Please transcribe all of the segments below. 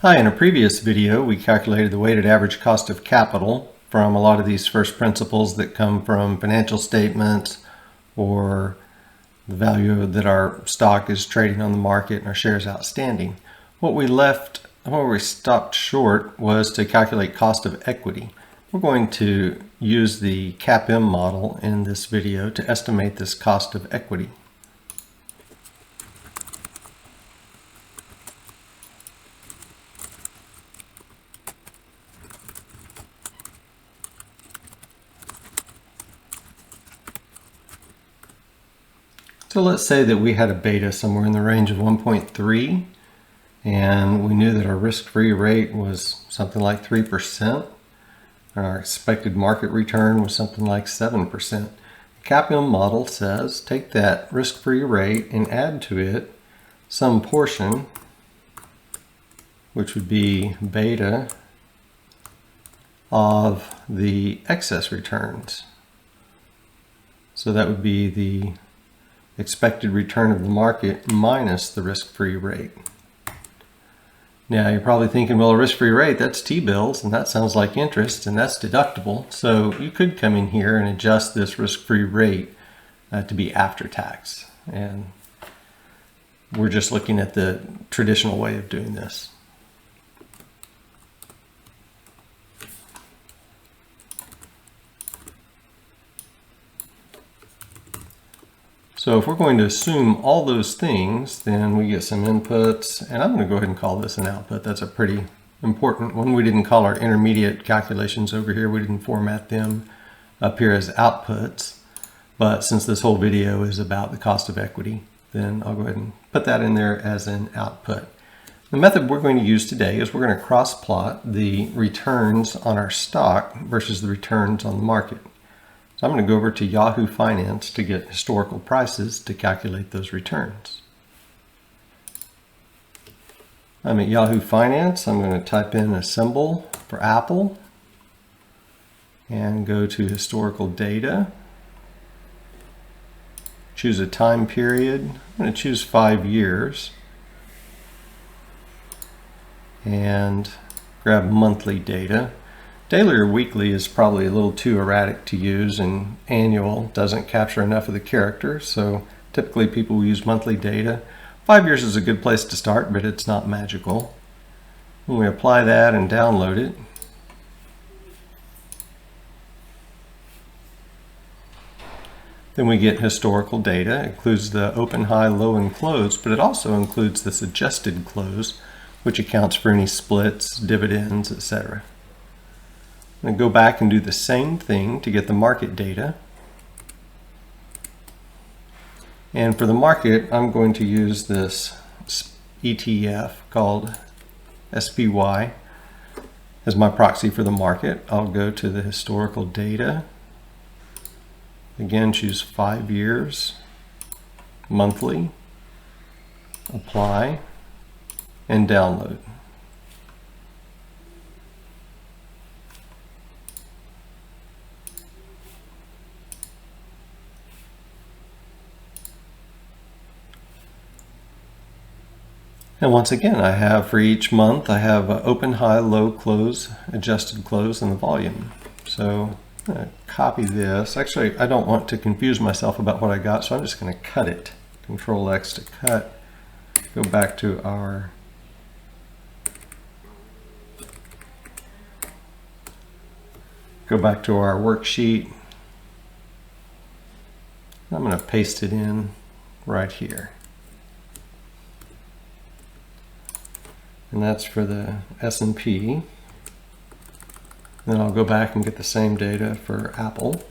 Hi, in a previous video we calculated the weighted average cost of capital from a lot of these first principles that come from financial statements or the value that our stock is trading on the market and our shares outstanding. Where we stopped short was to calculate cost of equity. We're going to use the Capm model in this video to estimate this cost of equity. So let's say that we had a beta somewhere in the range of 1.3 and we knew that our risk-free rate was something like 3% and our expected market return was something like 7%. The Capm model says take that risk-free rate and add to it some portion, which would be beta of the excess returns. So that would be the expected return of the market minus the risk-free rate. Now you're probably thinking, well, a risk-free rate, that's T-bills, and that sounds like interest, and that's deductible. So you could come in here and adjust this risk-free rate to be after tax. And we're just looking at the traditional way of doing this. So if we're going to assume all those things, then we get some inputs, and I'm going to go ahead and call this an output. That's a pretty important one. We didn't call our intermediate calculations over here. We didn't format them up here as outputs. But since this whole video is about the cost of equity, then I'll go ahead and put that in there as an output. The method we're going to use today is we're going to cross-plot the returns on our stock versus the returns on the market. So I'm going to go over to Yahoo Finance to get historical prices to calculate those returns. I'm at Yahoo Finance. I'm going to type in a symbol for Apple and go to historical data. Choose a time period. I'm going to choose 5 years and grab monthly data. Daily or weekly is probably a little too erratic to use, and annual doesn't capture enough of the character, so typically people will use monthly data. 5 years is a good place to start, but it's not magical. When we apply that and download it, then we get historical data. It includes the open, high, low, and close, but it also includes this adjusted close, which accounts for any splits, dividends, etc. I'm going to go back and do the same thing to get the market data. And for the market, I'm going to use this ETF called SPY as my proxy for the market. I'll go to the historical data. Again, choose 5 years, monthly, apply, and download. And once again, I have for each month, I have open, high, low, close, adjusted close, and the volume. So I'm going to copy this. Actually, I don't want to confuse myself about what I got, so I'm just going to cut it. Control X to cut. Go back to our worksheet. I'm going to paste it in right here. And that's for the S&P. Then I'll go back and get the same data for Apple.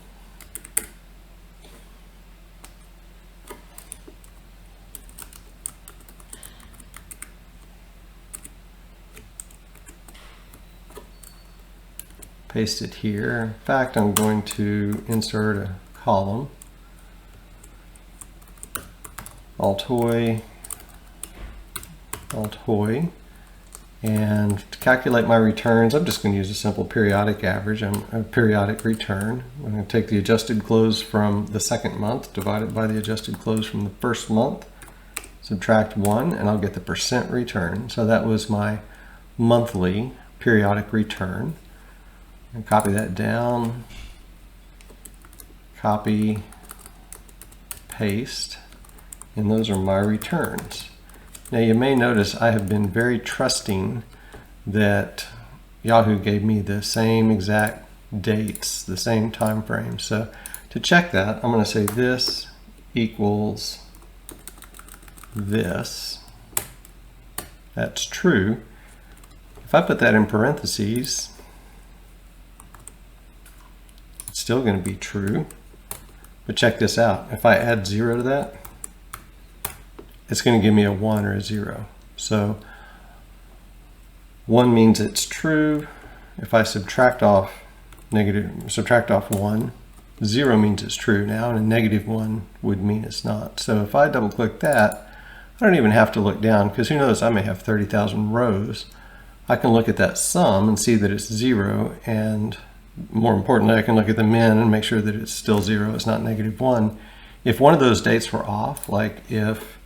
Paste it here. In fact, I'm going to insert a column. Alt-Hoy, Alt-Hoy. And to calculate my returns, I'm just going to use a simple periodic average, a periodic return. I'm going to take the adjusted close from the second month, divide it by the adjusted close from the first month, subtract 1, and I'll get the percent return. So that was my monthly periodic return. And copy that down, copy, paste, and those are my returns. Now you may notice I have been very trusting that Yahoo gave me the same exact dates, the same time frame. So to check that, I'm going to say this equals this. That's true. If I put that in parentheses, it's still going to be true. But check this out. If I add 0 to that, it's going to give me a 1 or a 0. So 1 means it's true. If I subtract off 1, 0 means it's true now, and a -1 would mean it's not. So if I double click that, I don't even have to look down, because who knows, I may have 30,000 rows. I can look at that sum and see that it's 0, and more importantly, I can look at the min and make sure that it's still 0, it's not -1. If one of those dates were off, like if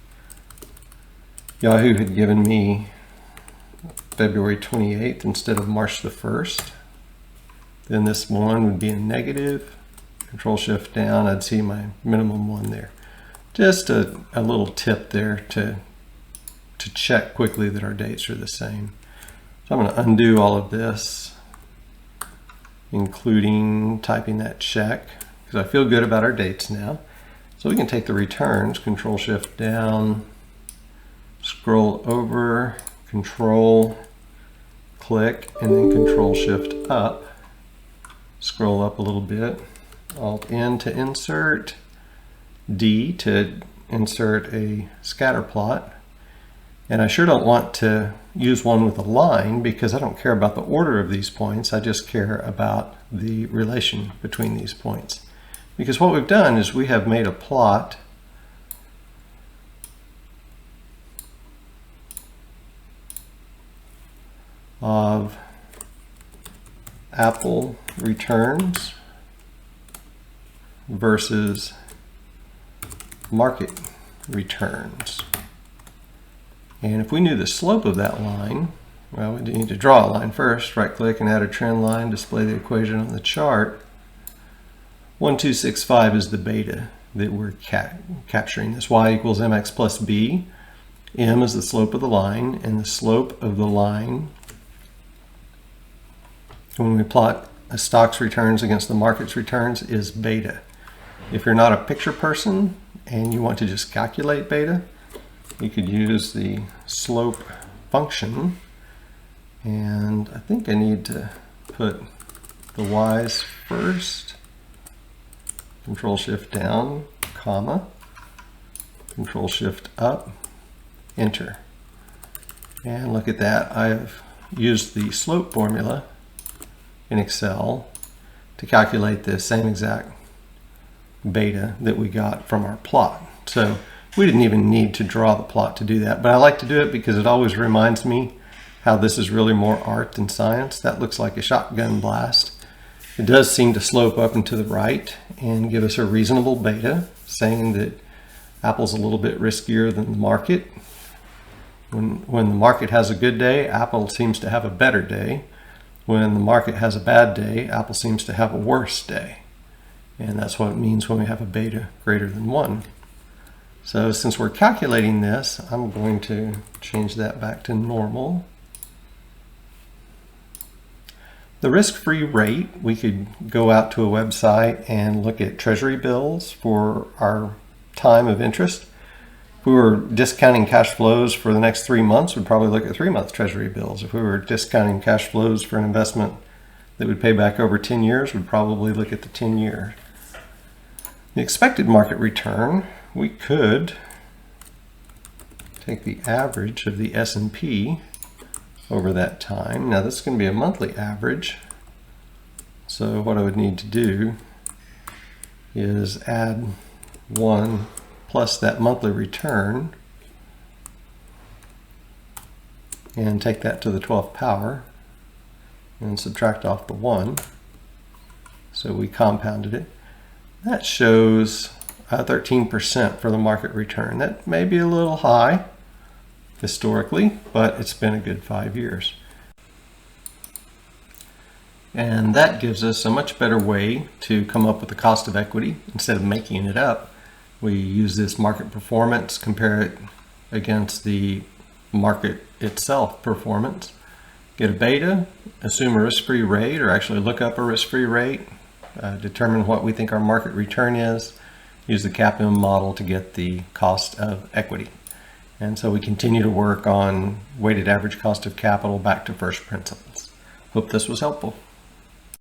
Yahoo had given me February 28th instead of March the 1st, then this 1 would be a negative. Control Shift down, I'd see my minimum 1 there. Just a little tip there to check quickly that our dates are the same. So I'm going to undo all of this, including typing that check, because I feel good about our dates now. So we can take the returns, Control Shift down, scroll over, Control, click, and then Control Shift up. Scroll up a little bit, Alt N to insert, D to insert a scatter plot. And I sure don't want to use one with a line, because I don't care about the order of these points, I just care about the relation between these points. Because what we've done is we have made a plot of Apple returns versus market returns. And if we knew the slope of that line, well, we need to draw a line first. Right click and add a trend line, display the equation on the chart. 1265 is the beta that we're capturing. This y equals mx plus b. M is the slope of the line, and the slope of the line, when we plot a stock's returns against the market's returns, is beta. If you're not a picture person and you want to just calculate beta, you could use the slope function. And I think I need to put the y's first. Control Shift down, comma, Control Shift up, enter. And look at that, I've used the slope formula in Excel to calculate the same exact beta that we got from our plot. So we didn't even need to draw the plot to do that, but I like to do it because it always reminds me how this is really more art than science. That looks like a shotgun blast. It does seem to slope up and to the right and give us a reasonable beta, saying that Apple's a little bit riskier than the market. When the market has a good day, Apple seems to have a better day. When the market has a bad day, Apple seems to have a worse day. And that's what it means when we have a beta greater than 1. So since we're calculating this, I'm going to change that back to normal. The risk-free rate, we could go out to a website and look at treasury bills for our time of interest. If we were discounting cash flows for the next 3 months, we'd probably look at 3-month treasury bills. If we were discounting cash flows for an investment that would pay back over 10 years, we'd probably look at the 10-year. The expected market return, we could take the average of the S&P over that time. Now this is going to be a monthly average. So what I would need to do is add 1 plus that monthly return and take that to the 12th power and subtract off the 1. So we compounded it. That shows 13% for the market return. That may be a little high historically, but it's been a good 5 years. And that gives us a much better way to come up with the cost of equity. Instead of making it up, we use this market performance, compare it against the market itself performance, get a beta, assume a risk-free rate, or actually look up a risk-free rate, determine what we think our market return is, use the Capm model to get the cost of equity. And so we continue to work on weighted average cost of capital back to first principles. Hope this was helpful.